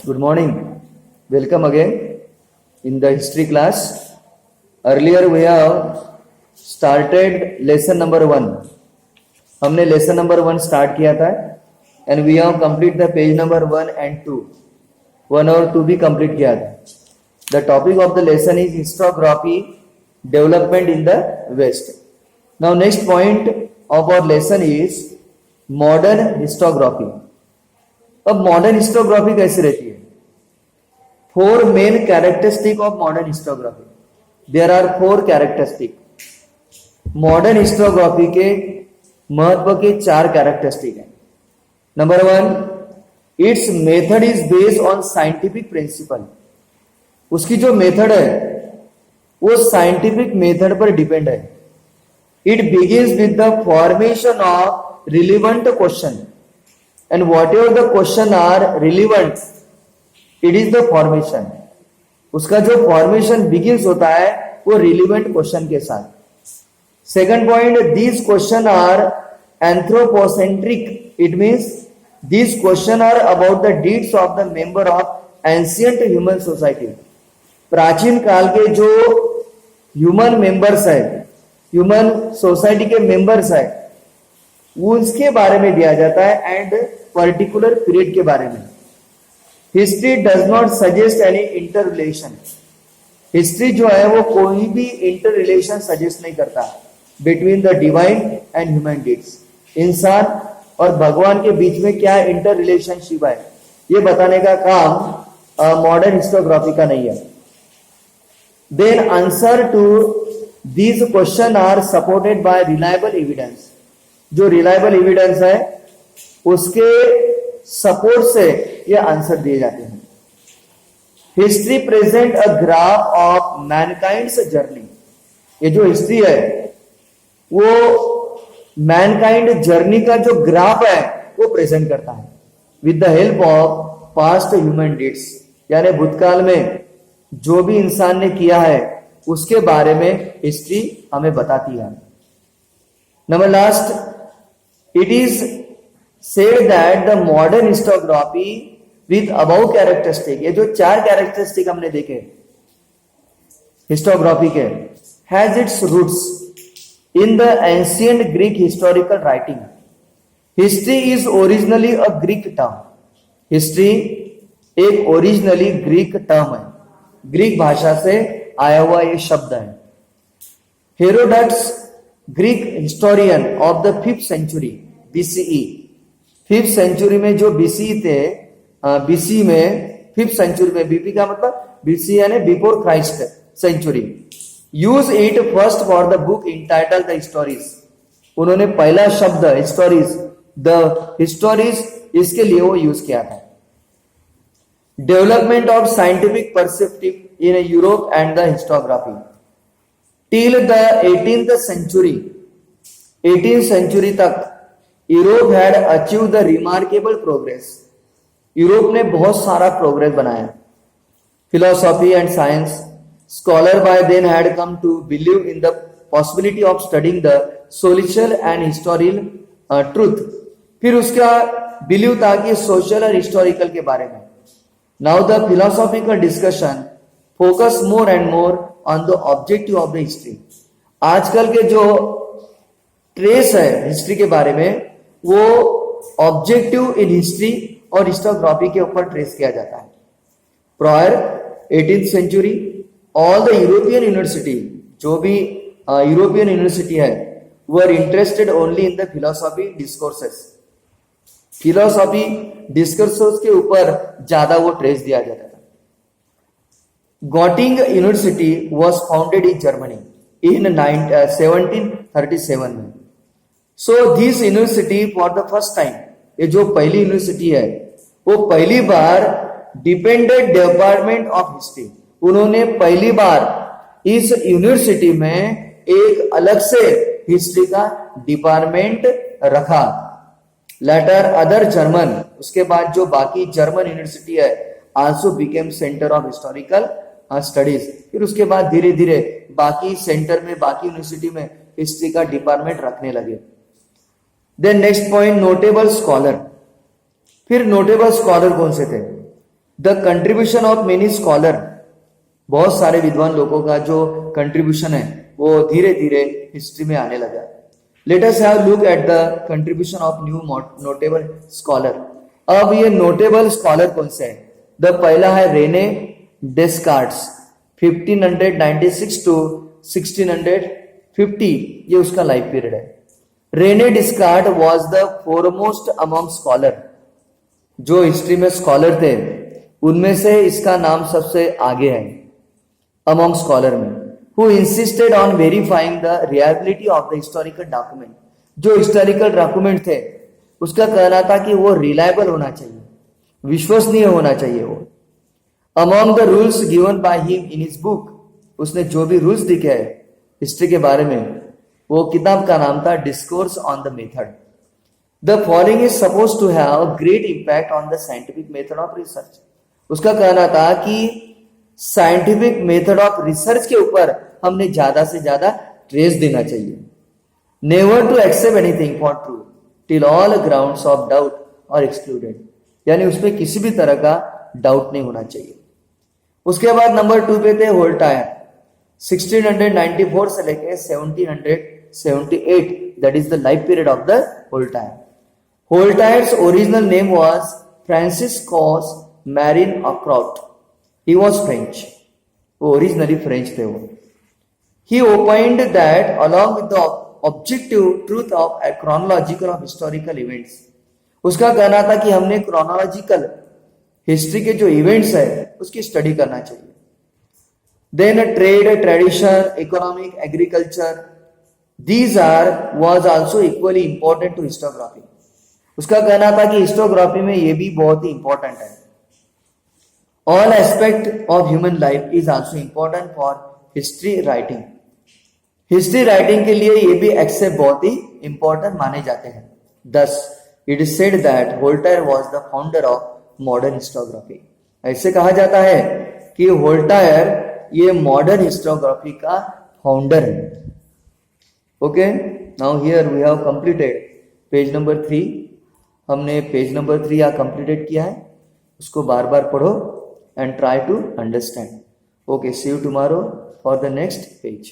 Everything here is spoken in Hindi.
Good morning. Welcome again in the history class. Earlier we have started lesson number 1. हमने lesson number 1 start किया था and we have complete the page number 1 and 2. 1 और 2 भी complete किया था. The topic of the lesson is historiography development in the West. Now next point of our lesson is modern historiography. अब मॉडर्न हिस्टोग्राफी कैसे रहती है? 4 main characteristic of modern historiography. There are 4 characteristic. Modern historiography के महत्व के 4 कैरेक्टरिस्टिक हैं. Number 1, it's method is based on scientific principle. उसकी जो मेथड है वो साइंटिफिक मेथड पर डिपेंड है. It begins with the formation of relevant question. And whatever the question are relevant, it is the formation. उसका जो formation begins होता है वो relevant question के साथ. Second point, these question are anthropocentric. It means these question are about the deeds of the member of ancient human society. प्राचीन काल के जो human members है, human society के members है, उसके बारे में दिया जाता है एंड पर्टिकुलर पीरियड के बारे में. History does not suggest any inter relation. History जो है वो कोई भी इंटर रिलेशन सजेस्ट नहीं करता between the divine and human deeds. इंसान और भगवान के बीच में क्या इंटर रिलेशनशिप है ये बताने का काम मॉडर्न हिस्टोग्राफी का नहीं है. Then answer to these question are supported by reliable evidence. जो रिलायबल एविडेंस है उसके सपोर्ट से ये आंसर दिए जाते हैं. History present a graph of mankind's journey. ये जो हिस्ट्री है वो मैनकाइंड जर्नी का जो ग्राफ है वो प्रेजेंट करता है with the help of past human deeds. यानी भूतकाल में जो भी इंसान ने किया है उसके बारे में हिस्ट्री हमें बताती है. Number last, it is said that the modern historiography with above characteristic, ये जो 4 कैरेक्टरिस्टिक हमने देखे हिस्टोग्राफी के, has its roots in the ancient Greek historical writing. History is originally a Greek term. History एक ओरिजिनली ग्रीक टर्म है, ग्रीक भाषा से आया हुआ ये शब्द है. Herodotus Greek historian of the 5th century BCE. 5th century में जो BCE थे, BC में 5th सेंचुरी में, बीपी का मतलब BC यानी before Christ century, use it first for the book entitled the histories. उन्होंने पहला शब्द हिस्टोरीज, द हिस्टोरीज, इसके लिए वो यूज किया था. Development of scientific perceptive in Europe and the historiography. Till the 18th century, 18th century तक Europe had achieve the remarkable progress. Europe ने बहुत सारा प्रोग्रेस बनाया. Philosophy and science scholar by then had come to believe in the possibility of studying the social and historical truth. फिर उसका बिलीव था कि सोशल और हिस्टोरिकल के बारे में. Now the philosophical discussion focus more and more on the objective of the history. आजकल के जो ट्रेस है हिस्ट्री के बारे में वो ऑब्जेक्टिव इन हिस्ट्री और हिस्टोग्राफी के ऊपर ट्रेस किया जाता है. Prior 18th century all the European university, जो भी यूरोपियन यूनिवर्सिटी है, were interested only in the philosophy discourses. Philosophy discourses के ऊपर ज्यादा वो ट्रेस दिया जाता था. Göttingen university was founded in Germany in 1737 में. So this university for the first time, ये जो पहली यूनिवर्सिटी है वो पहली बार डिपेंडेंट डिपार्टमेंट ऑफ हिस्ट्री. उन्होंने पहली बार इस यूनिवर्सिटी में एक अलग से हिस्ट्री का डिपार्टमेंट रखा. लेटर अदर जर्मन, उसके बाद जो बाकी जर्मन यूनिवर्सिटी है also became centre of historical studies. फिर उसके बाद धीरे धीरे बाकी सेंटर में, बाकी यूनिवर्सिटी में हिस्ट्री का डिपार्टमेंट रखने लगे. Then next point, notable scholar. फिर नोटेबल स्कॉलर कौन से थे? The contribution of many scholar, बहुत सारे विद्वान लोगों का जो कंट्रीब्यूशन है वो धीरे धीरे हिस्ट्री में आने लगा. Let us have look at the contribution of new notable scholar. अब ये नोटेबल स्कॉलर कौन से हैं? द पहला है रेने डेस्कार्ट्स, 1596 to 1650, ये उसका लाइफ पीरियड है. Rene Descartes was the foremost among scholar, जो हिस्ट्री में स्कॉलर थे उनमें से इसका नाम सबसे आगे है अमंग स्कॉलर में. Who insisted on verifying the reliability of the historical document, जो हिस्टोरिकल डॉक्यूमेंट थे उसका कहना था कि वो रिलायबल होना चाहिए, विश्वसनीय होना चाहिए वो. Among the rules given by him in his book, उसने जो भी रूल्स दिखे है हिस्ट्री के बारे में, वो किताब का नाम था discourse on the method. The following is suppose to have great impact on the scientific method of research. उसका कहना था कि साइंटिफिक मेथड ऑफ रिसर्च के ऊपर हमने ज्यादा से ज्यादा ट्रेस देना चाहिए. Never to accept anything for true till all grounds of doubt are excluded, यानी उसमें किसी भी तरह का डाउट नहीं होना चाहिए. उसके बाद नंबर 2 पे थे वोल्टायर, 1694 से लेके 1778, that is the life period of the Voltaire. Voltaire's original name was Francois Marie Arouet. He was French, वो ओरिजिनली फ्रेंच थे वो. He opined that along with the objective truth of chronological of historical events, उसका कहना था कि हमने क्रोनोलॉजिकल हिस्ट्री के जो इवेंट्स है उसकी स्टडी करना चाहिए. Then trade, tradition, economic, agriculture, these are was also equally important to historiography. उसका कहना था कि हिस्टोग्राफी में ये भी बहुत ही इंपॉर्टेंट है. All aspect of human life is also important for history writing. History writing के लिए ये भी एक्सेप्ट बहुत ही इंपॉर्टेंट माने जाते हैं. Thus it is said that Voltaire was the founder of modern historiography. ऐसे कहा जाता है कि वोल्टायर ये मॉडर्न हिस्टोग्राफी का फाउंडर है. Okay, now here we have completed page number 3. हमने पेज नंबर 3 यहाँ कंप्लीटेड किया है, उसको बार बार पढ़ो and try to understand. Okay, see you tomorrow for the next page.